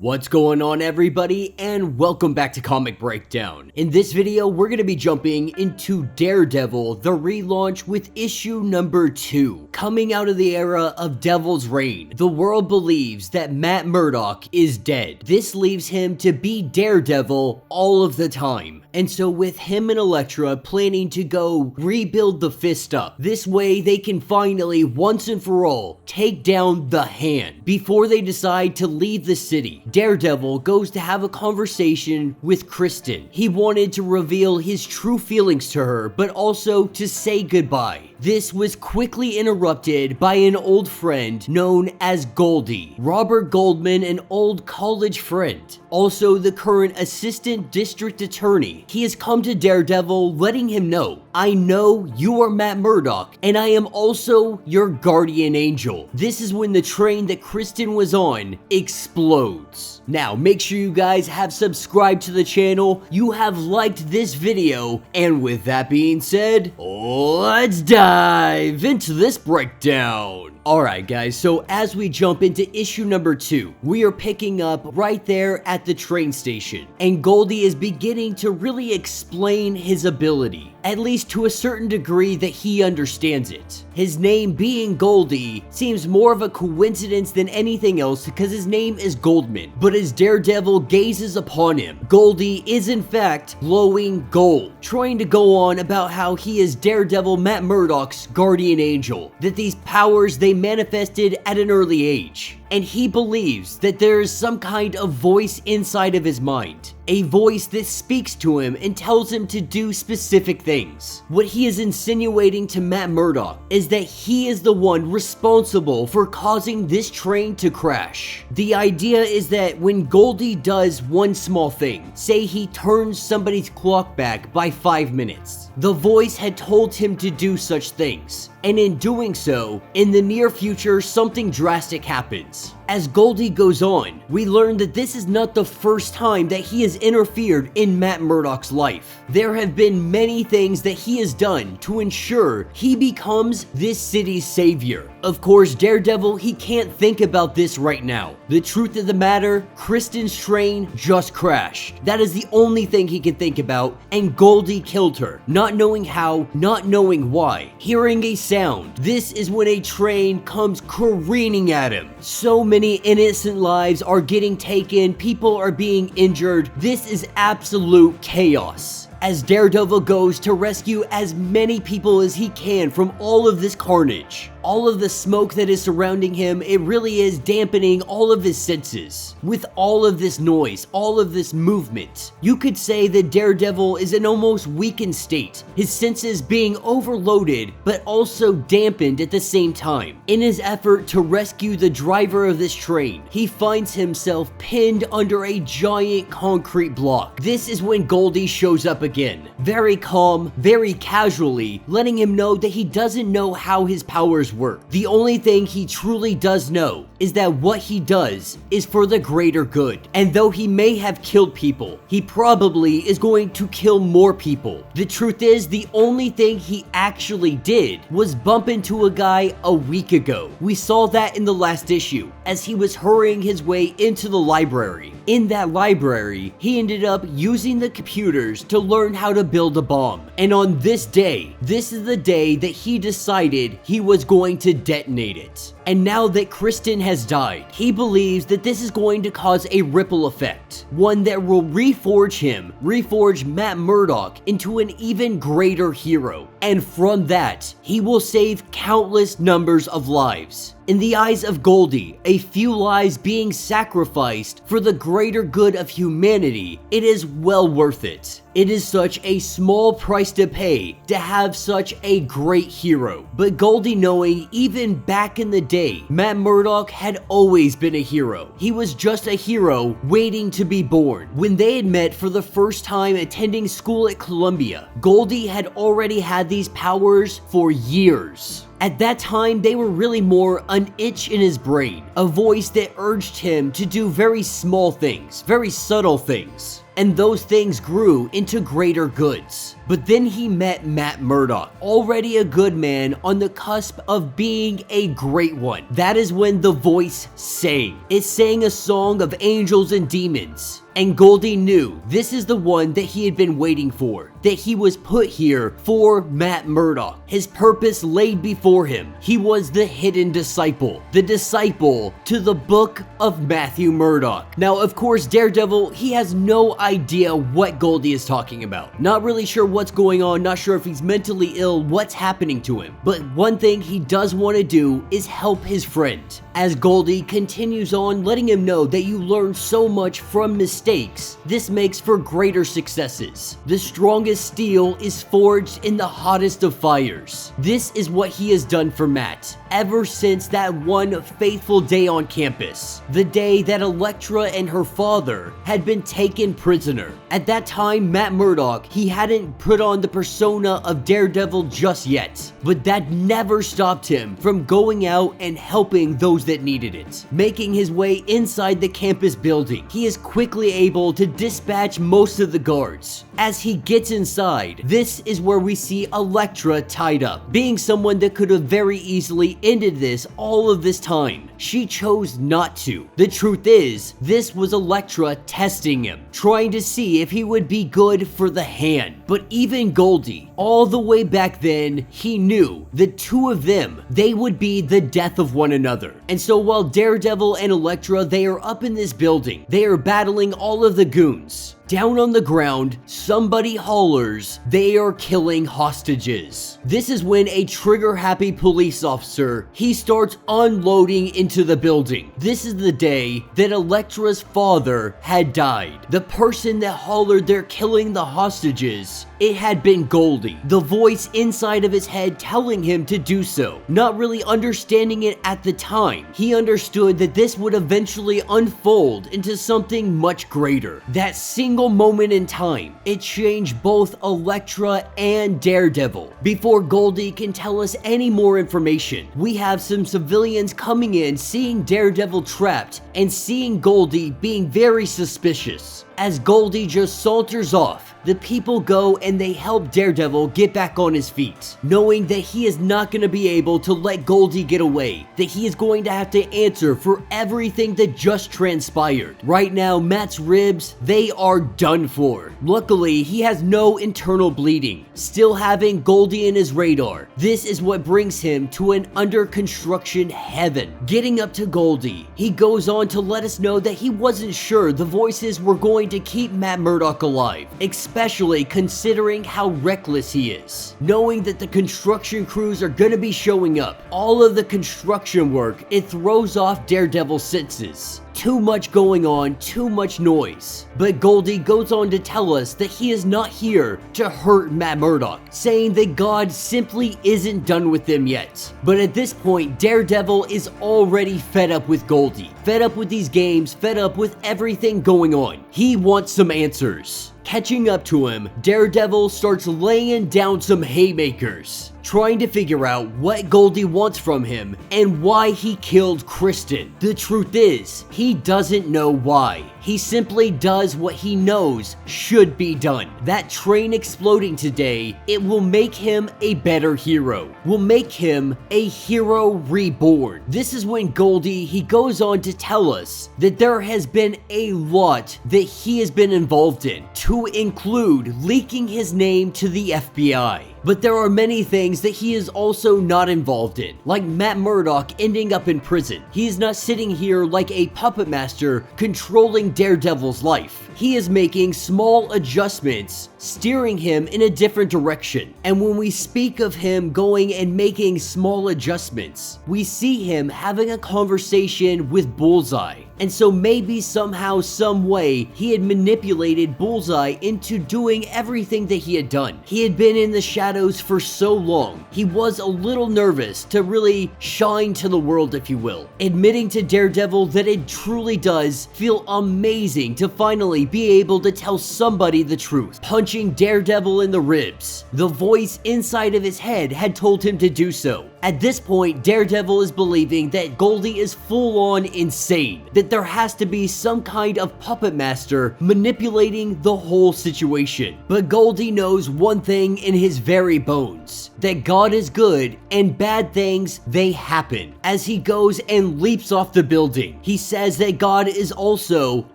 What's going on, everybody, and welcome back to Comic Breakdown. In this video, we're going to be jumping into Daredevil, the relaunch with issue number 2. Coming out of the era of Devil's Reign, the world believes that Matt Murdock is dead. This leaves him to be Daredevil all of the time. And so with him and Elektra planning to go rebuild the fist up, this way they can finally, once and for all, take down the Hand. Before they decide to leave the city, Daredevil goes to have a conversation with Kristen. He wanted to reveal his true feelings to her, but also to say goodbye. This was quickly interrupted by an old friend known as Goldie. Robert Goldman, an old college friend, also the current assistant district attorney. He has come to Daredevil letting him know, I know you are Matt Murdock, and I am also your guardian angel. This is when the train that Kristen was on explodes. Now, make sure you guys have subscribed to the channel, you have liked this video, and with that being said, let's dive into this breakdown. Alright guys, so as we jump into issue number 2, we are picking up right there at the train station, and Goldie is beginning to really explain his ability, at least to a certain degree that he understands it. His name being Goldie seems more of a coincidence than anything else because his name is Goldman, but as Daredevil gazes upon him, Goldie is in fact glowing gold, trying to go on about how he is Daredevil Matt Murdock's guardian angel, that these powers they manifested at an early age. And he believes that there is some kind of voice inside of his mind. A voice that speaks to him and tells him to do specific things. What he is insinuating to Matt Murdock is that he is the one responsible for causing this train to crash. The idea is that when Goldie does one small thing, say he turns somebody's clock back by 5 minutes, the voice had told him to do such things. And in doing so, in the near future, something drastic happens. As Goldie goes on, we learn that this is not the first time that he has interfered in Matt Murdock's life. There have been many things that he has done to ensure he becomes this city's savior. Of course, Daredevil, he can't think about this right now. The truth of the matter, Kristen's train just crashed. That is the only thing he can think about, and Goldie killed her. Not knowing how, not knowing why. Hearing a sound, this is when a train comes careening at him. So many innocent lives are getting taken, people are being injured. This is absolute chaos. As Daredevil goes to rescue as many people as he can from all of this carnage. All of the smoke that is surrounding him, it really is dampening all of his senses. With all of this noise, all of this movement, you could say that Daredevil is in almost weakened state, his senses being overloaded but also dampened at the same time. In his effort to rescue the driver of this train, he finds himself pinned under a giant concrete block. This is when Goldie shows up again, very calm, very casually, letting him know that he doesn't know how his powers work. The only thing he truly does know is that what he does is for the greater good. And though he may have killed people, he probably is going to kill more people. The truth is, the only thing he actually did was bump into a guy a week ago. We saw that in the last issue, as he was hurrying his way into the library. In that library, he ended up using the computers to learn how to build a bomb. And on this day, this is the day that he decided he was going to detonate it. And now that Kristen has died, he believes that this is going to cause a ripple effect. One that will reforge Matt Murdock into an even greater hero. And from that, he will save countless numbers of lives. In the eyes of Goldie, a few lives being sacrificed for the greater good of humanity, it is well worth it. It is such a small price to pay to have such a great hero. But Goldie knowing even back in the day, Matt Murdock had always been a hero. He was just a hero waiting to be born. When they had met for the first time attending school at Columbia, Goldie had already had these powers for years. At that time, they were really more an itch in his brain, a voice that urged him to do very small things, very subtle things. And those things grew into greater goods. But then he met Matt Murdock, already a good man on the cusp of being a great one. That is when the voice sang. It sang a song of angels and demons. And Goldie knew this is the one that he had been waiting for, that he was put here for Matt Murdock. His purpose laid before him. He was the hidden disciple, the disciple to the book of Matthew Murdock. Now, of course, Daredevil, he has no idea what Goldie is talking about. Not really sure what's going on, not sure if he's mentally ill, what's happening to him. But one thing he does want to do is help his friend. As Goldie continues on, letting him know that you learn so much from mistakes, this makes for greater successes. The strongest steel is forged in the hottest of fires. This is what he has done for Matt ever since that one faithful day on campus, the day that Elektra and her father had been taken prisoner. At that time, Matt Murdock, he hadn't put on the persona of Daredevil just yet, but that never stopped him from going out and helping those that needed it. Making his way inside the campus building, he is quickly able to dispatch most of the guards. As he gets inside, this is where we see Elektra tied up, being someone that could have very easily ended this all of this time. She chose not to. The truth is, this was Elektra testing him, trying to see if he would be good for the hand. But even Goldie, all the way back then, he knew the two of them, they would be the death of one another. And so while Daredevil and Elektra, they are up in this building, they are battling all of the goons. Down on the ground, somebody hollers, "They are killing hostages." This is when a trigger-happy police officer, he starts unloading into the building. This is the day that Elektra's father had died. The person that hollered, "They're killing the hostages," it had been Goldie, the voice inside of his head telling him to do so. Not really understanding it at the time, he understood that this would eventually unfold into something much greater. That single moment in time, it changed both Elektra and Daredevil. Before Goldie can tell us any more information, we have some civilians coming in, seeing Daredevil trapped, and seeing Goldie being very suspicious. As Goldie just saunters off, the people go and they help Daredevil get back on his feet, knowing that he is not going to be able to let Goldie get away, that he is going to have to answer for everything that just transpired. Right now, Matt's ribs, they are done for. Luckily, he has no internal bleeding, still having Goldie in his radar. This is what brings him to an under construction heaven. Getting up to Goldie, he goes on to let us know that he wasn't sure the voices were going to keep Matt Murdock alive, especially considering how reckless he is. Knowing that the construction crews are going to be showing up, all of the construction work, it throws off Daredevil's senses. Too much going on, too much noise. But Goldie goes on to tell us that he is not here to hurt Matt Murdock, saying that God simply isn't done with them yet. But at this point, Daredevil is already fed up with Goldie, fed up with these games, fed up with everything going on. He wants some answers. Catching up to him, Daredevil starts laying down some haymakers, trying to figure out what Goldie wants from him and why he killed Kristen. The truth is, he doesn't know why. He simply does what he knows should be done. That train exploding today, it will make him a better hero. Will make him a hero reborn. This is when Goldie, he goes on to tell us that there has been a lot that he has been involved in, to include leaking his name to the FBI. But there are many things that he is also not involved in, like Matt Murdock ending up in prison. He is not sitting here like a puppet master controlling Daredevil's life. He is making small adjustments, steering him in a different direction. And when we speak of him going and making small adjustments, we see him having a conversation with Bullseye. And so maybe somehow, some way, he had manipulated Bullseye into doing everything that he had done. He had been in the shadows for so long. He was a little nervous to really shine to the world, if you will. Admitting to Daredevil that it truly does feel amazing to finally be able to tell somebody the truth. Punching Daredevil in the ribs. The voice inside of his head had told him to do so. At this point, Daredevil is believing that Goldie is full-on insane, that there has to be some kind of puppet master manipulating the whole situation. But Goldie knows one thing in his very bones, that God is good and bad things, they happen. As he goes and leaps off the building, he says that God is also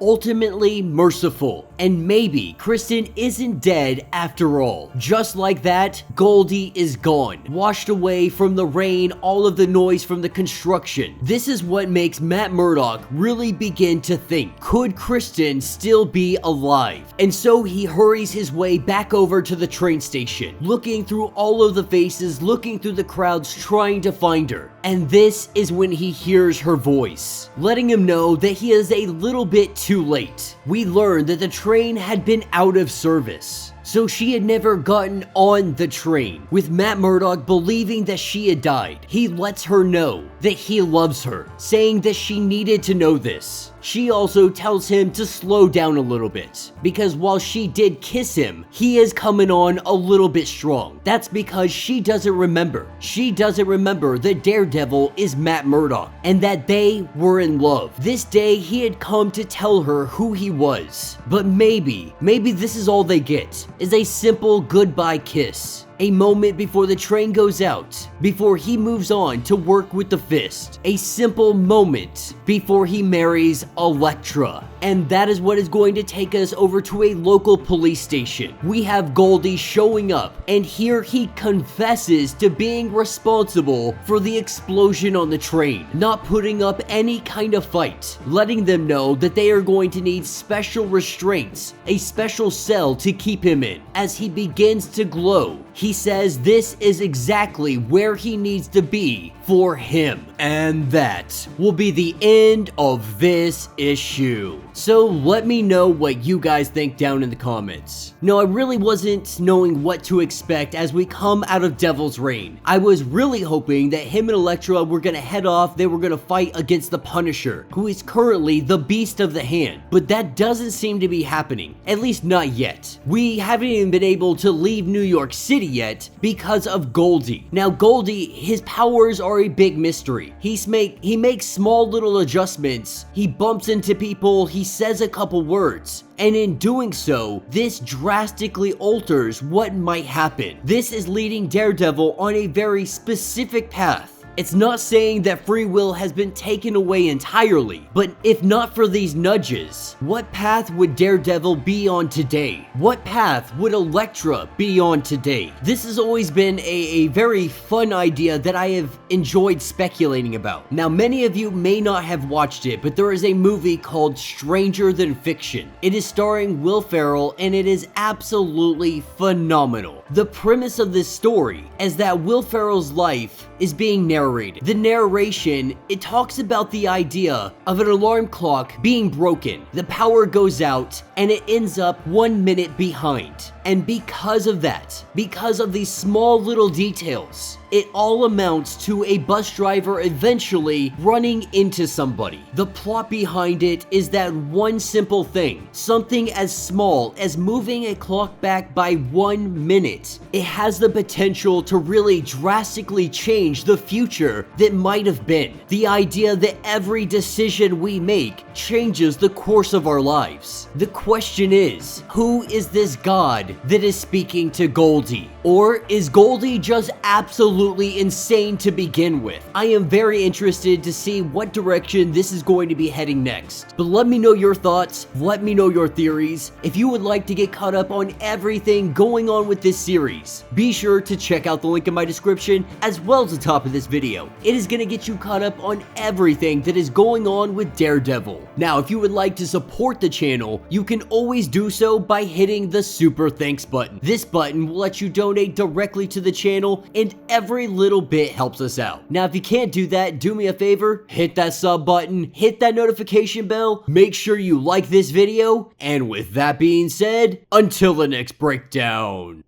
ultimately merciful, and maybe Kristen isn't dead after all. Just like that, Goldie is gone, washed away from the rain, all of the noise from the construction. This is what makes Matt Murdock really begin to think, could Kristen still be alive? And so he hurries his way back over to the train station, looking through all of the faces, looking through the crowds, trying to find her. And this is when he hears her voice, letting him know that he is a little bit too late. We learn that the train had been out of service, so she had never gotten on the train. With Matt Murdock believing that she had died, he lets her know that he loves her, saying that she needed to know this. She also tells him to slow down a little bit, because while she did kiss him, he is coming on a little bit strong. That's because she doesn't remember. She doesn't remember that Daredevil is Matt Murdock, and that they were in love. This day, he had come to tell her who he was. But maybe this is all they get, is a simple goodbye kiss. A moment before the train goes out, before he moves on to work with the Fist. A simple moment before he marries Elektra. And that is what is going to take us over to a local police station. We have Goldie showing up, and here he confesses to being responsible for the explosion on the train, not putting up any kind of fight, letting them know that they are going to need special restraints, a special cell to keep him in. As he begins to glow, he says this is exactly where he needs to be for him. And that will be the end of this issue. So let me know what you guys think down in the comments. No, I really wasn't knowing what to expect as we come out of Devil's Reign. I was really hoping that him and Elektra were gonna head off, they were gonna fight against the Punisher, who is currently the Beast of the Hand. But that doesn't seem to be happening, at least not yet. We haven't even been able to leave New York City yet because of Goldie. Now Goldie, his powers are a big mystery. He makes small little adjustments, he bumps into people, he says a couple words, and in doing so, this drastically alters what might happen. This is leading Daredevil on a very specific path. It's not saying that free will has been taken away entirely, but if not for these nudges, what path would Daredevil be on today? What path would Elektra be on today? This has always been a very fun idea that I have enjoyed speculating about. Now, many of you may not have watched it, but there is a movie called Stranger Than Fiction. It is starring Will Ferrell, and it is absolutely phenomenal. The premise of this story is that Will Ferrell's life is being narrated. The narration, it talks about the idea of an alarm clock being broken. The power goes out and it ends up 1 minute behind. And because of that, because of these small little details, it all amounts to a bus driver eventually running into somebody. The plot behind it is that one simple thing, something as small as moving a clock back by 1 minute, it has the potential to really drastically change the future that might have been. The idea that every decision we make changes the course of our lives. The question is, who is this God that is speaking to Goldie? Or is Goldie just absolutely insane to begin with? I am very interested to see what direction this is going to be heading next. But let me know your thoughts, let me know your theories. If you would like to get caught up on everything going on with this series, be sure to check out the link in my description as well as the top of this video. It is going to get you caught up on everything that is going on with Daredevil. Now, if you would like to support the channel, you can always do so by hitting the super thanks button. This button will let you donate directly to the channel, and every little bit helps us out. Now, if you can't do that, do me a favor, hit that sub button, hit that notification bell, make sure you like this video, and with that being said, until the next breakdown.